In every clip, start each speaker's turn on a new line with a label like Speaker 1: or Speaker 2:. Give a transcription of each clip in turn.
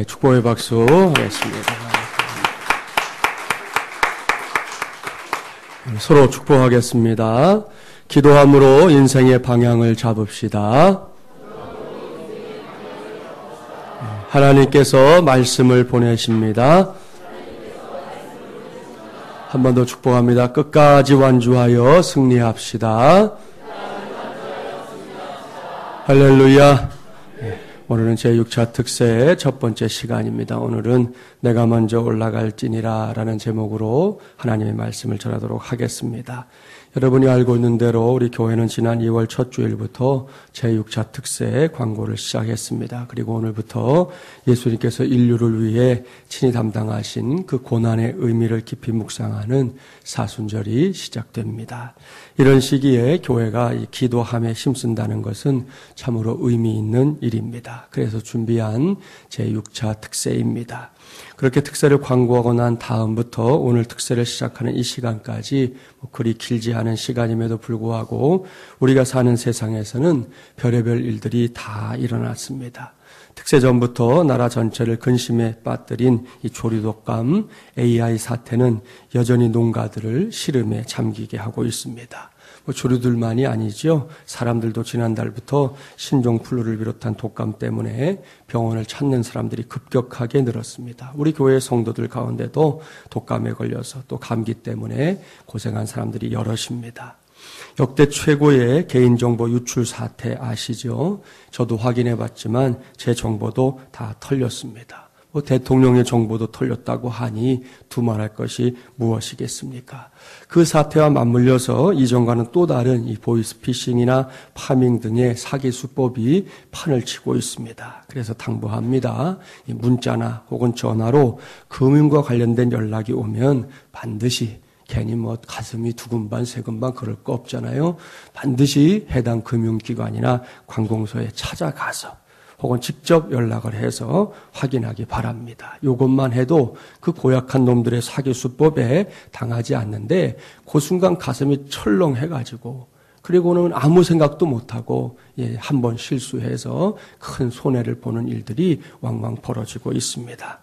Speaker 1: 축복의 박수 하겠습니다. 서로 축복하겠습니다. 기도함으로 인생의 방향을 잡읍시다. 하나님께서 말씀을 보내십니다. 한 번 더 축복합니다. 끝까지 완주하여 승리합시다. 할렐루야. 오늘은 제6차 특세의 첫 번째 시간입니다. 오늘은 내가 먼저 올라갈지니라 라는 제목으로 하나님의 말씀을 전하도록 하겠습니다. 여러분이 알고 있는 대로 우리 교회는 지난 2월 첫 주일부터 제6차 특세의 광고를 시작했습니다. 그리고 오늘부터 예수님께서 인류를 위해 친히 담당하신 그 고난의 의미를 깊이 묵상하는 사순절이 시작됩니다. 이런 시기에 교회가 기도함에 힘쓴다는 것은 참으로 의미 있는 일입니다. 그래서 준비한 제6차 특세입니다. 그렇게 특세를 광고하고 난 다음부터 오늘 특세를 시작하는 이 시간까지 그리 길지 않은 시간임에도 불구하고 우리가 사는 세상에서는 별의별 일들이 다 일어났습니다. 특세 전부터 나라 전체를 근심에 빠뜨린 이 조류독감, AI 사태는 여전히 농가들을 시름에 잠기게 하고 있습니다. 조류들만이 아니죠. 사람들도 지난달부터 신종플루를 비롯한 독감 때문에 병원을 찾는 사람들이 급격하게 늘었습니다. 우리 교회 성도들 가운데도 독감에 걸려서 또 감기 때문에 고생한 사람들이 여럿입니다. 역대 최고의 개인정보 유출 사태 아시죠? 저도 확인해봤지만 제 정보도 다 털렸습니다. 대통령의 정보도 털렸다고 하니 두말할 것이 무엇이겠습니까? 그 사태와 맞물려서 이전과는 또 다른 이 보이스피싱이나 파밍 등의 사기 수법이 판을 치고 있습니다. 그래서 당부합니다. 이 문자나 혹은 전화로 금융과 관련된 연락이 오면 반드시 괜히 가슴이 두근반 세근반 그럴 거 없잖아요. 반드시 해당 금융기관이나 관공서에 찾아가서 혹은 직접 연락을 해서 확인하기 바랍니다. 이것만 해도 그 고약한 놈들의 사기 수법에 당하지 않는데 그 순간 가슴이 철렁해가지고 그리고는 아무 생각도 못하고 한 번 실수해서 큰 손해를 보는 일들이 왕왕 벌어지고 있습니다.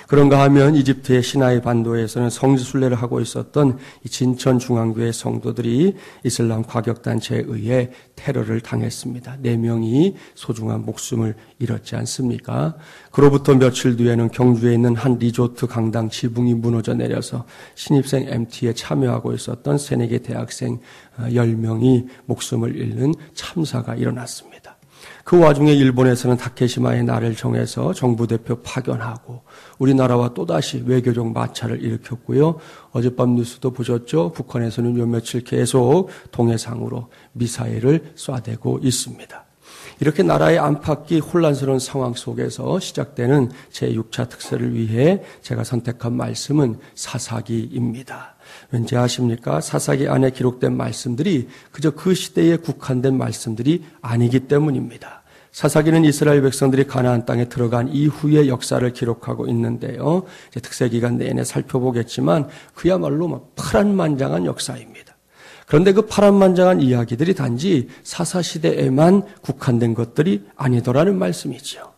Speaker 1: 그런가 하면 이집트의 시나이 반도에서는 성지순례를 하고 있었던 이 진천 중앙교회 성도들이 이슬람 과격단체에 의해 테러를 당했습니다. 4명이 소중한 목숨을 잃었지 않습니까? 그로부터 며칠 뒤에는 경주에 있는 한 리조트 강당 지붕이 무너져 내려서 신입생 MT에 참여하고 있었던 새내기 대학생 10명이 목숨을 잃는 참사가 일어났습니다. 그 와중에 일본에서는 다케시마의 날을 정해서 정부 대표 파견하고 우리나라와 또다시 외교적 마찰을 일으켰고요. 어젯밤 뉴스도 보셨죠? 북한에서는 요 며칠 계속 동해상으로 미사일을 쏴대고 있습니다. 이렇게 나라의 안팎이 혼란스러운 상황 속에서 시작되는 제6차 특세를 위해 제가 선택한 말씀은 사사기입니다. 왠지 아십니까? 사사기 안에 기록된 말씀들이 그저 그 시대에 국한된 말씀들이 아니기 때문입니다. 사사기는 이스라엘 백성들이 가나안 땅에 들어간 이후의 역사를 기록하고 있는데요. 이제 특세 기간 내내 살펴보겠지만 그야말로 파란만장한 역사입니다. 그런데 그 파란만장한 이야기들이 단지 사사시대에만 국한된 것들이 아니더라는 말씀이죠.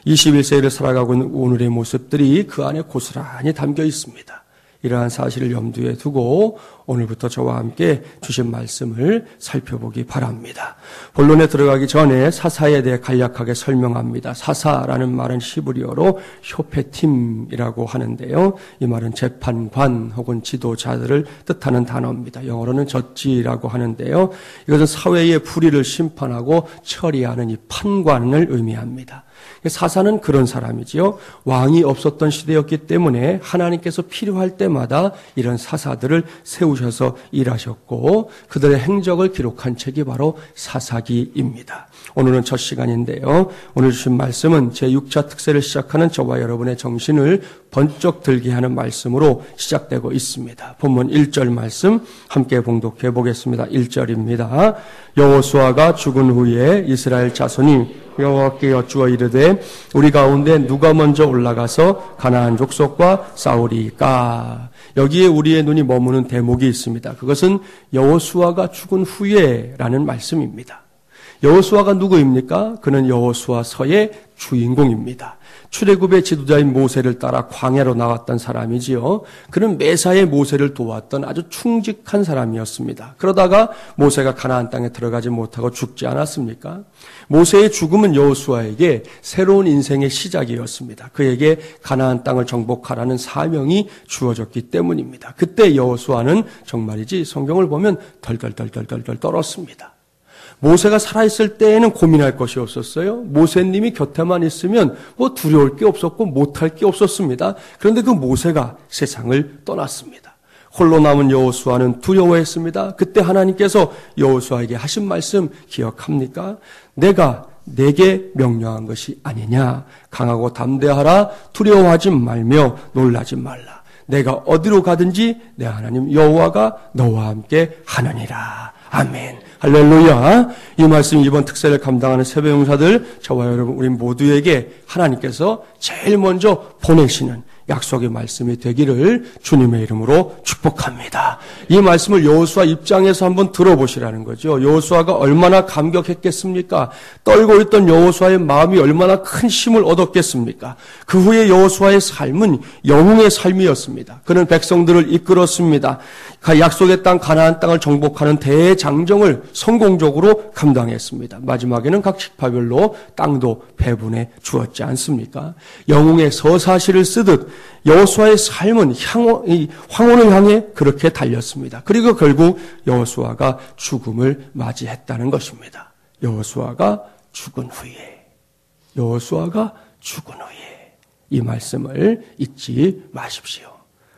Speaker 1: 21세기를 살아가고 있는 오늘의 모습들이 그 안에 고스란히 담겨 있습니다. 이러한 사실을 염두에 두고 오늘부터 저와 함께 주신 말씀을 살펴보기 바랍니다. 본론에 들어가기 전에 사사에 대해 간략하게 설명합니다. 사사라는 말은 히브리어로 쇼페팀이라고 하는데요. 이 말은 재판관 혹은 지도자들을 뜻하는 단어입니다. 영어로는 저지라고 하는데요. 이것은 사회의 불의를 심판하고 처리하는 이 판관을 의미합니다. 사사는 그런 사람이지요. 왕이 없었던 시대였기 때문에 하나님께서 필요할 때마다 이런 사사들을 세우셔서 일하셨고 그들의 행적을 기록한 책이 바로 사사기입니다. 오늘은 첫 시간인데요. 오늘 주신 말씀은 제6차 특세를 시작하는 저와 여러분의 정신을 번쩍 들게 하는 말씀으로 시작되고 있습니다. 본문 1절 말씀 함께 봉독해 보겠습니다. 1절입니다. 여호수아가 죽은 후에 이스라엘 자손이 여호와께 여쭈어 이르되 우리 가운데 누가 먼저 올라가서 가나안 족속과 싸우리까? 여기에 우리의 눈이 머무는 대목이 있습니다. 그것은 여호수아가 죽은 후에라는 말씀입니다. 여호수아가 누구입니까? 그는 여호수아서의 주인공입니다. 출애굽의 지도자인 모세를 따라 광야로 나왔던 사람이지요. 그는 매사에 모세를 도왔던 아주 충직한 사람이었습니다. 그러다가 모세가 가나안 땅에 들어가지 못하고 죽지 않았습니까? 모세의 죽음은 여호수아에게 새로운 인생의 시작이었습니다. 그에게 가나안 땅을 정복하라는 사명이 주어졌기 때문입니다. 그때 여호수아는 정말이지 성경을 보면 덜덜덜덜덜 떨었습니다. 모세가 살아있을 때에는 고민할 것이 없었어요. 모세님이 곁에만 있으면 뭐 두려울 게 없었고 못할 게 없었습니다. 그런데 그 모세가 세상을 떠났습니다. 홀로 남은 여호수아는 두려워했습니다. 그때 하나님께서 여호수아에게 하신 말씀 기억합니까? 내가 내게 명령한 것이 아니냐. 강하고 담대하라. 두려워하지 말며 놀라지 말라. 내가 어디로 가든지 내 하나님 여호와가 너와 함께 하느니라. 아멘. 할렐루야. 이 말씀 이번 특세를 감당하는 세배용사들 저와 여러분 우리 모두에게 하나님께서 제일 먼저 보내시는 약속의 말씀이 되기를 주님의 이름으로 축복합니다. 이 말씀을 여호수아 입장에서 한번 들어보시라는 거죠. 여호수아가 얼마나 감격했겠습니까? 떨고 있던 여호수아의 마음이 얼마나 큰 힘을 얻었겠습니까? 그 후에 여호수아의 삶은 영웅의 삶이었습니다. 그는 백성들을 이끌었습니다. 약속의 땅 가나안 땅을 정복하는 대장정을 성공적으로 감당했습니다. 마지막에는 각 지파별로 땅도 배분해 주었지 않습니까? 영웅의 서사시를 쓰듯 여호수아의 삶은 황혼을 향해 그렇게 달렸습니다. 그리고 결국 여호수아가 죽음을 맞이했다는 것입니다. 여호수아가 죽은 후에 이 말씀을 잊지 마십시오.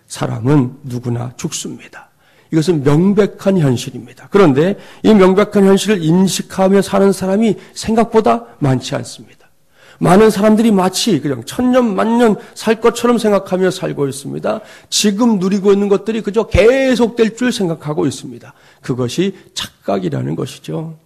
Speaker 1: 사람은 누구나 죽습니다. 이것은 명백한 현실입니다. 그런데 이 명백한 현실을 인식하며 사는 사람이 생각보다 많지 않습니다. 많은 사람들이 마치 그냥 천년 만년 살 것처럼 생각하며 살고 있습니다. 지금 누리고 있는 것들이 그저 계속될 줄 생각하고 있습니다. 그것이 착각이라는 것이죠.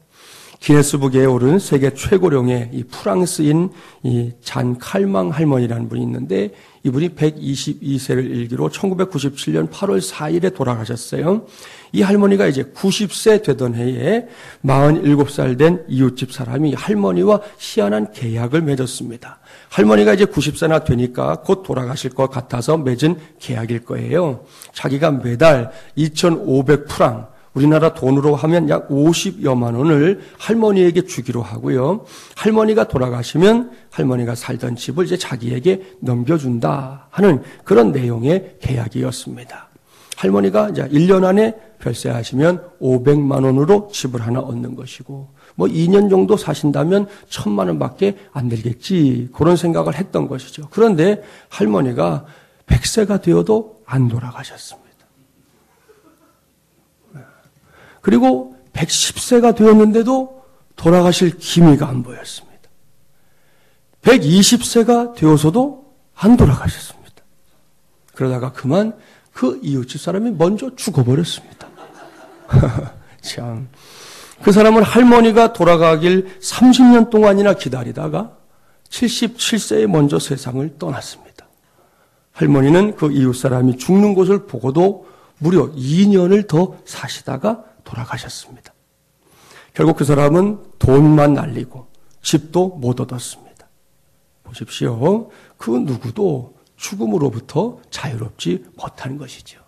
Speaker 1: 기네스북에 오른 세계 최고령의 이 프랑스인 이 잔 칼망 할머니라는 분이 있는데 이분이 122세를 일기로 1997년 8월 4일에 돌아가셨어요. 이 할머니가 이제 90세 되던 해에 47살 된 이웃집 사람이 할머니와 희한한 계약을 맺었습니다. 할머니가 이제 90세나 되니까 곧 돌아가실 것 같아서 맺은 계약일 거예요. 자기가 매달 2,500프랑 우리나라 돈으로 하면 약 50여만 원을 할머니에게 주기로 하고요. 할머니가 돌아가시면 할머니가 살던 집을 이제 자기에게 넘겨준다 하는 그런 내용의 계약이었습니다. 할머니가 이제 1년 안에 별세하시면 500만 원으로 집을 하나 얻는 것이고 뭐 2년 정도 사신다면 1,000만 원밖에 안 들겠지 그런 생각을 했던 것이죠. 그런데 할머니가 100세가 되어도 안 돌아가셨습니다. 그리고 110세가 되었는데도 돌아가실 기미가 안 보였습니다. 120세가 되어서도 안 돌아가셨습니다. 그러다가 그만 그 이웃집 사람이 먼저 죽어버렸습니다. 참. 그 사람은 할머니가 돌아가길 30년 동안이나 기다리다가 77세에 먼저 세상을 떠났습니다. 할머니는 그 이웃 사람이 죽는 것을 보고도 무려 2년을 더 사시다가 돌아가셨습니다. 결국 그 사람은 돈만 날리고 집도 못 얻었습니다. 보십시오. 그 누구도 죽음으로부터 자유롭지 못한 것이죠.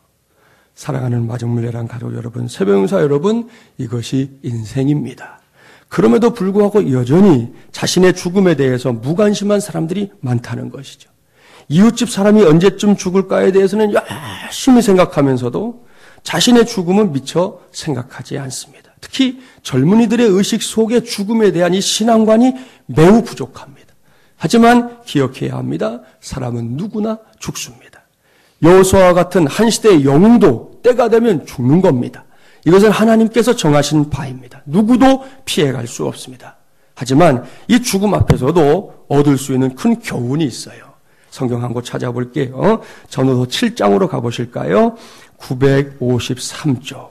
Speaker 1: 사랑하는 마중물레란 가족 여러분, 세배용사 여러분, 이것이 인생입니다. 그럼에도 불구하고 여전히 자신의 죽음에 대해서 무관심한 사람들이 많다는 것이죠. 이웃집 사람이 언제쯤 죽을까에 대해서는 열심히 생각하면서도 자신의 죽음은 미처 생각하지 않습니다. 특히 젊은이들의 의식 속에 죽음에 대한 이 신앙관이 매우 부족합니다. 하지만 기억해야 합니다. 사람은 누구나 죽습니다. 여호수아와 같은 한 시대의 영웅도 때가 되면 죽는 겁니다. 이것은 하나님께서 정하신 바입니다. 누구도 피해갈 수 없습니다. 하지만 이 죽음 앞에서도 얻을 수 있는 큰 교훈이 있어요. 성경 한 곳 찾아볼게요. 전후서 7장으로 가보실까요? 953쪽.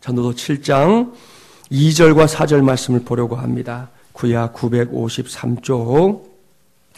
Speaker 1: 전후서 7장 2절과 4절 말씀을 보려고 합니다. 구약 953쪽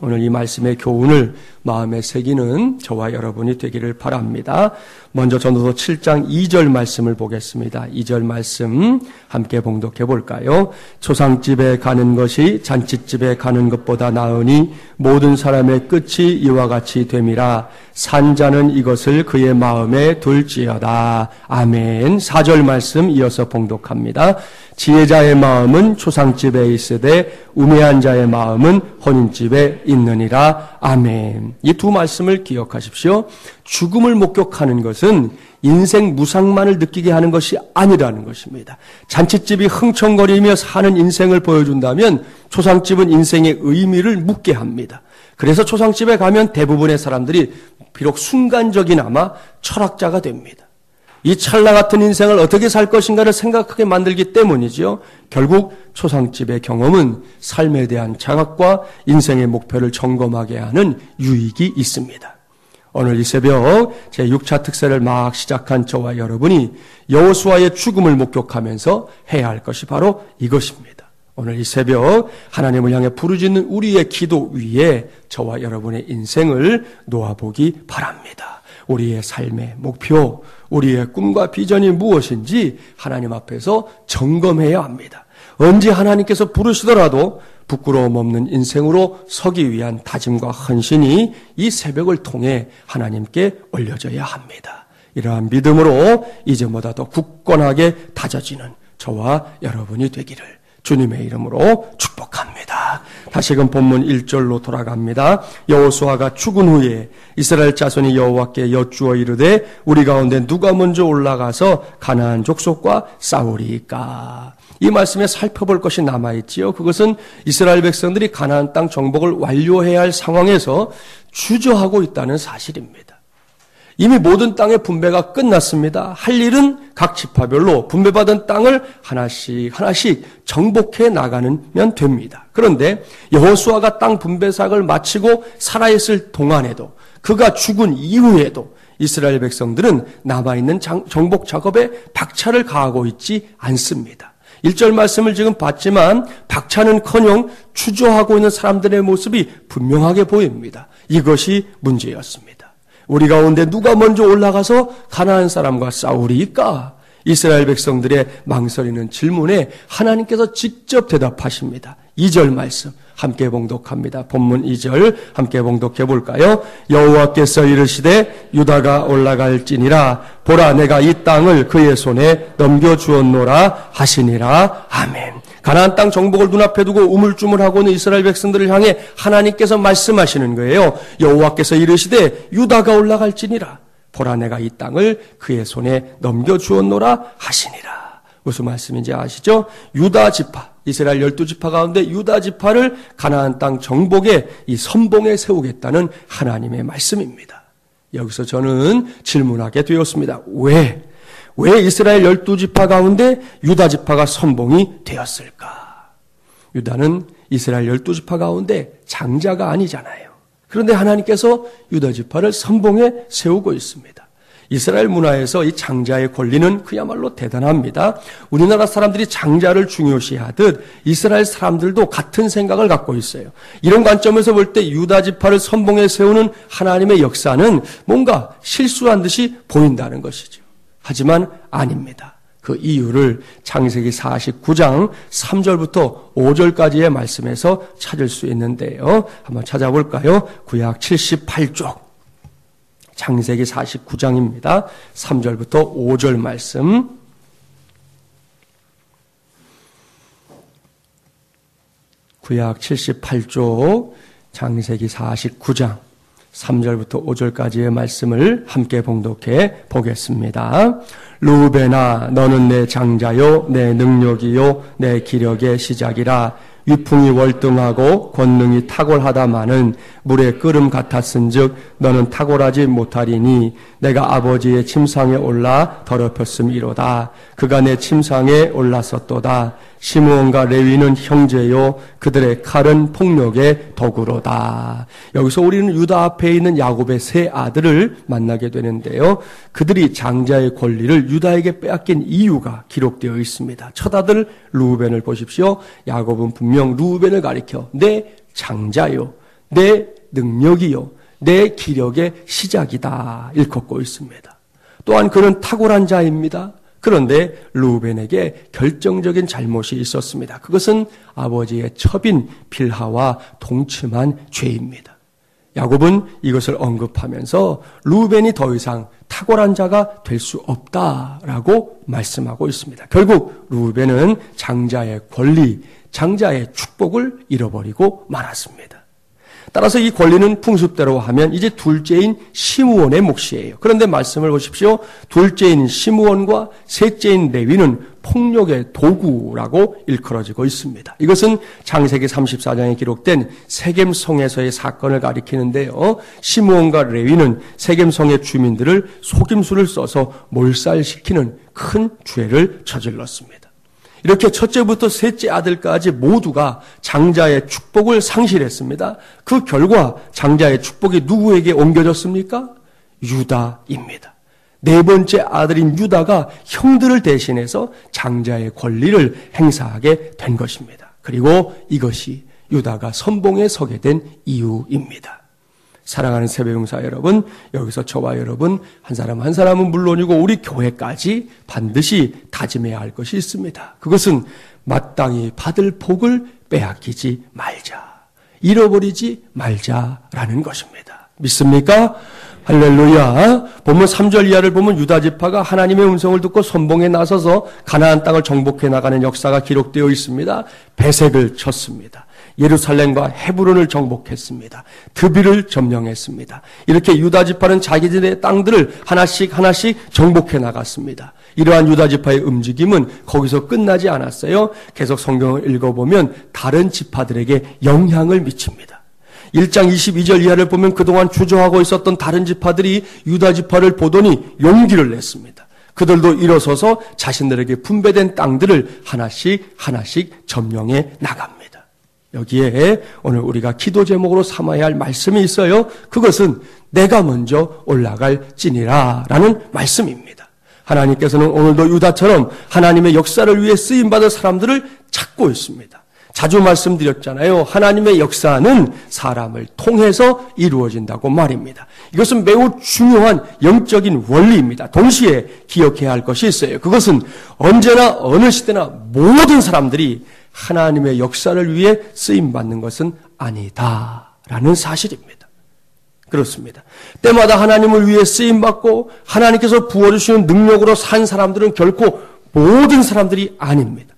Speaker 1: 오늘 이 말씀의 교훈을 마음에 새기는 저와 여러분이 되기를 바랍니다. 먼저 전도서 7장 2절 말씀을 보겠습니다. 2절 말씀 함께 봉독해 볼까요? 초상집에 가는 것이 잔치집에 가는 것보다 나으니 모든 사람의 끝이 이와 같이 됨이라. 산자는 이것을 그의 마음에 둘지어다. 아멘. 4절 말씀 이어서 봉독합니다. 지혜자의 마음은 초상집에 있으되 우매한 자의 마음은 혼인집에 있느니라. 아멘. 이 두 말씀을 기억하십시오. 죽음을 목격하는 것은 인생 무상만을 느끼게 하는 것이 아니라는 것입니다. 잔치집이 흥청거리며 사는 인생을 보여준다면 초상집은 인생의 의미를 묻게 합니다. 그래서 초상집에 가면 대부분의 사람들이 비록 순간적이나마 철학자가 됩니다. 이 찰나 같은 인생을 어떻게 살 것인가를 생각하게 만들기 때문이죠. 결국 초상집의 경험은 삶에 대한 자각과 인생의 목표를 점검하게 하는 유익이 있습니다. 오늘 이 새벽 제6차 특세를 막 시작한 저와 여러분이 여호수아의 죽음을 목격하면서 해야 할 것이 바로 이것입니다. 오늘 이 새벽 하나님을 향해 부르짖는 우리의 기도 위에 저와 여러분의 인생을 놓아보기 바랍니다. 우리의 삶의 목표, 우리의 꿈과 비전이 무엇인지 하나님 앞에서 점검해야 합니다. 언제 하나님께서 부르시더라도 부끄러움 없는 인생으로 서기 위한 다짐과 헌신이 이 새벽을 통해 하나님께 올려져야 합니다. 이러한 믿음으로 이제보다 더 굳건하게 다져지는 저와 여러분이 되기를 주님의 이름으로 축복합니다. 다시금 본문 1절로 돌아갑니다. 여호수아가 죽은 후에 이스라엘 자손이 여호와께 여쭈어 이르되 우리 가운데 누가 먼저 올라가서 가나안 족속과 싸우리이까. 이 말씀에 살펴볼 것이 남아있지요. 그것은 이스라엘 백성들이 가나안 땅 정복을 완료해야 할 상황에서 주저하고 있다는 사실입니다. 이미 모든 땅의 분배가 끝났습니다. 할 일은 각 지파별로 분배받은 땅을 하나씩 정복해 나가면 됩니다. 그런데 여호수아가 땅 분배 사역을 마치고 살아있을 동안에도 그가 죽은 이후에도 이스라엘 백성들은 남아있는 정복 작업에 박차를 가하고 있지 않습니다. 1절 말씀을 지금 봤지만 박차는커녕 주저하고 있는 사람들의 모습이 분명하게 보입니다. 이것이 문제였습니다. 우리 가운데 누가 먼저 올라가서 가나안 사람과 싸우리이까? 이스라엘 백성들의 망설이는 질문에 하나님께서 직접 대답하십니다. 2절 말씀 함께 봉독합니다. 본문 2절 함께 봉독해 볼까요? 여호와께서 이르시되 유다가 올라갈지니라. 보라, 내가 이 땅을 그의 손에 넘겨주었노라 하시니라. 아멘. 가나안 땅 정복을 눈앞에 두고 우물쭈물하고 있는 이스라엘 백성들을 향해 하나님께서 말씀하시는 거예요. 여호와께서 이르시되 유다가 올라갈지니라. 보라, 내가 이 땅을 그의 손에 넘겨주었노라 하시니라. 무슨 말씀인지 아시죠? 유다 지파, 이스라엘 12지파 가운데 유다 지파를 가나안 땅 정복의 이 선봉에 세우겠다는 하나님의 말씀입니다. 여기서 저는 질문하게 되었습니다. 왜 이스라엘 12지파 가운데 유다 지파가 선봉이 되었을까? 유다는 이스라엘 12지파 가운데 장자가 아니잖아요. 그런데 하나님께서 유다 지파를 선봉에 세우고 있습니다. 이스라엘 문화에서 이 장자의 권리는 그야말로 대단합니다. 우리나라 사람들이 장자를 중요시하듯 이스라엘 사람들도 같은 생각을 갖고 있어요. 이런 관점에서 볼 때 유다 지파를 선봉에 세우는 하나님의 역사는 뭔가 실수한 듯이 보인다는 것이죠. 하지만 아닙니다. 그 이유를 창세기 49장 3절부터 5절까지의 말씀에서 찾을 수 있는데요. 한번 찾아볼까요? 구약 78쪽. 창세기 49장입니다. 3절부터 5절 말씀. 구약 78쪽 창세기 49장 3절부터 5절까지의 말씀을 함께 봉독해 보겠습니다. 루벤아, 너는 내 장자요, 내 능력이요, 내 기력의 시작이라. 위풍이 월등하고 권능이 탁월하다마는 물의 끓음 같았은즉 너는 탁월하지 못하리니 내가 아버지의 침상에 올라 더럽혔음이로다. 그가 내 침상에 올랐었도다. 시므온과 레위는 형제요, 그들의 칼은 폭력의 도구로다. 여기서 우리는 유다 앞에 있는 야곱의 세 아들을 만나게 되는데요. 그들이 장자의 권리를 유다에게 빼앗긴 이유가 기록되어 있습니다. 첫 아들 루벤을 보십시오. 야곱은 분명 루벤을 가리켜 내 장자요, 내 능력이요 내 기력의 시작이다 일컫고 있습니다. 또한 그는 탁월한 자입니다. 그런데 루벤에게 결정적인 잘못이 있었습니다. 그것은 아버지의 첩인 빌하와 동침한 죄입니다. 야곱은 이것을 언급하면서 루벤이 더 이상 탁월한 자가 될 수 없다라고 말씀하고 있습니다. 결국 루벤은 장자의 권리, 장자의 축복을 잃어버리고 말았습니다. 따라서 이 권리는 풍습대로 하면 이제 둘째인 시므온의 몫이에요. 그런데 말씀을 보십시오. 둘째인 시므온과 셋째인 레위는 폭력의 도구라고 일컬어지고 있습니다. 이것은 창세기 34장에 기록된 세겜성에서의 사건을 가리키는데요. 시므온과 레위는 세겜성의 주민들을 속임수를 써서 몰살시키는 큰 죄를 저질렀습니다. 이렇게 첫째부터 셋째 아들까지 모두가 장자의 축복을 상실했습니다. 그 결과 장자의 축복이 누구에게 옮겨졌습니까? 유다입니다. 네 번째 아들인 유다가 형들을 대신해서 장자의 권리를 행사하게 된 것입니다. 그리고 이것이 유다가 선봉에 서게 된 이유입니다. 사랑하는 새벽용사 여러분, 여기서 저와 여러분 한 사람 한 사람은 물론이고 우리 교회까지 반드시 다짐해야 할 것이 있습니다. 그것은 마땅히 받을 복을 빼앗기지 말자, 잃어버리지 말자라는 것입니다. 믿습니까? 할렐루야. 본문 3절 이하를 보면 유다 지파가 하나님의 음성을 듣고 선봉에 나서서 가나안 땅을 정복해 나가는 역사가 기록되어 있습니다. 배색을 쳤습니다. 예루살렘과 헤브론을 정복했습니다. 드비를 점령했습니다. 이렇게 유다 지파는 자기들의 땅들을 하나씩 정복해 나갔습니다. 이러한 유다 지파의 움직임은 거기서 끝나지 않았어요. 계속 성경을 읽어보면 다른 지파들에게 영향을 미칩니다. 1장 22절 이하를 보면 그동안 주저하고 있었던 다른 지파들이 유다 지파를 보더니 용기를 냈습니다. 그들도 일어서서 자신들에게 분배된 땅들을 하나씩 점령해 나갑니다. 여기에 오늘 우리가 기도 제목으로 삼아야 할 말씀이 있어요. 그것은 내가 먼저 올라갈지니라 라는 말씀입니다. 하나님께서는 오늘도 유다처럼 하나님의 역사를 위해 쓰임받을 사람들을 찾고 있습니다. 자주 말씀드렸잖아요. 하나님의 역사는 사람을 통해서 이루어진다고 말입니다. 이것은 매우 중요한 영적인 원리입니다. 동시에 기억해야 할 것이 있어요. 그것은 언제나 어느 시대나 모든 사람들이 하나님의 역사를 위해 쓰임받는 것은 아니다라는 사실입니다. 그렇습니다. 때마다 하나님을 위해 쓰임받고 하나님께서 부어주시는 능력으로 산 사람들은 결코 모든 사람들이 아닙니다.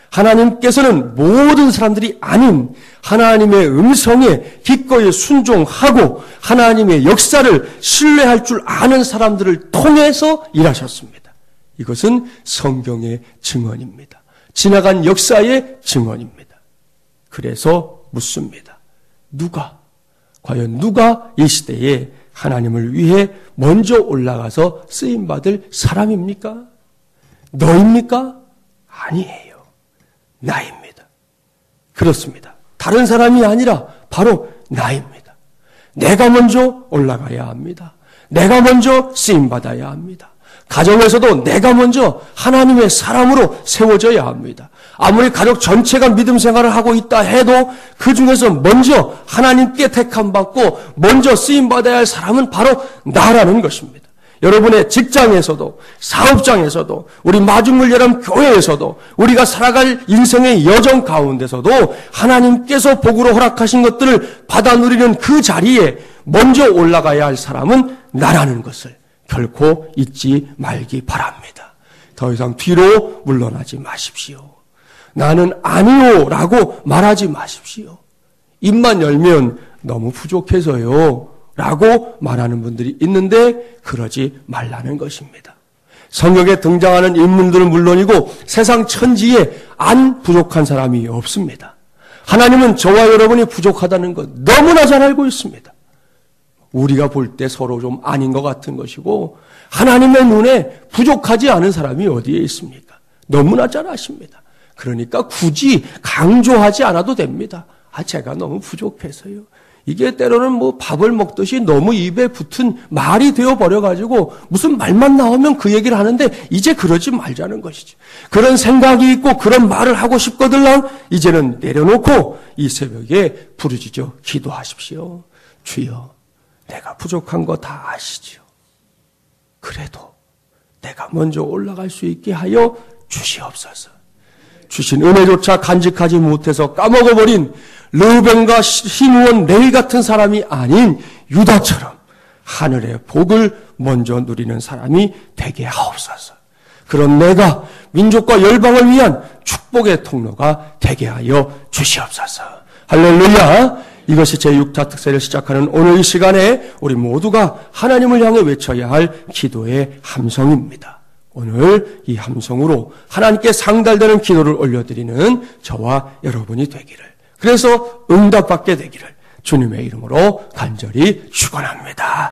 Speaker 1: 하나님께서는 모든 사람들이 아닌 하나님의 음성에 기꺼이 순종하고 하나님의 역사를 신뢰할 줄 아는 사람들을 통해서 일하셨습니다. 이것은 성경의 증언입니다. 지나간 역사의 증언입니다. 그래서 묻습니다. 과연 누가 이 시대에 하나님을 위해 먼저 올라가서 쓰임받을 사람입니까? 너입니까? 아니에요. 나입니다. 그렇습니다. 다른 사람이 아니라 바로 나입니다. 내가 먼저 올라가야 합니다. 내가 먼저 쓰임받아야 합니다. 가정에서도 내가 먼저 하나님의 사람으로 세워져야 합니다. 아무리 가족 전체가 믿음 생활을 하고 있다 해도 그 중에서 먼저 하나님께 택함받고 먼저 쓰임받아야 할 사람은 바로 나라는 것입니다. 여러분의 직장에서도 사업장에서도 우리 마중물여람 교회에서도 우리가 살아갈 인생의 여정 가운데서도 하나님께서 복으로 허락하신 것들을 받아 누리는 그 자리에 먼저 올라가야 할 사람은 나라는 것을 결코 잊지 말기 바랍니다. 더 이상 뒤로 물러나지 마십시오. 나는 아니요 라고 말하지 마십시오. 입만 열면 너무 부족해서요 라고 말하는 분들이 있는데 그러지 말라는 것입니다. 성경에 등장하는 인물들은 물론이고 세상 천지에 안 부족한 사람이 없습니다. 하나님은 저와 여러분이 부족하다는 것 너무나 잘 알고 있습니다. 우리가 볼 때 서로 좀 아닌 것 같은 것이고 하나님의 눈에 부족하지 않은 사람이 어디에 있습니까? 너무나 잘 아십니다. 그러니까 굳이 강조하지 않아도 됩니다. 제가 너무 부족해서요. 이게 때로는 뭐 밥을 먹듯이 너무 입에 붙은 말이 되어버려가지고 무슨 말만 나오면 그 얘기를 하는데 이제 그러지 말자는 것이죠. 그런 생각이 있고 그런 말을 하고 싶거들랑 이제는 내려놓고 이 새벽에 부르짖어 기도하십시오. 주여, 내가 부족한 거 다 아시지요. 그래도 내가 먼저 올라갈 수 있게 하여 주시옵소서. 주신 은혜조차 간직하지 못해서 까먹어버린 르우벤과 시므온 레위 같은 사람이 아닌 유다처럼 하늘의 복을 먼저 누리는 사람이 되게 하옵소서. 그런 내가 민족과 열방을 위한 축복의 통로가 되게 하여 주시옵소서. 할렐루야. 이것이 제6차 특세를 시작하는 오늘 이 시간에 우리 모두가 하나님을 향해 외쳐야 할 기도의 함성입니다. 오늘 이 함성으로 하나님께 상달되는 기도를 올려드리는 저와 여러분이 되기를, 그래서 응답받게 되기를 주님의 이름으로 간절히 축원합니다.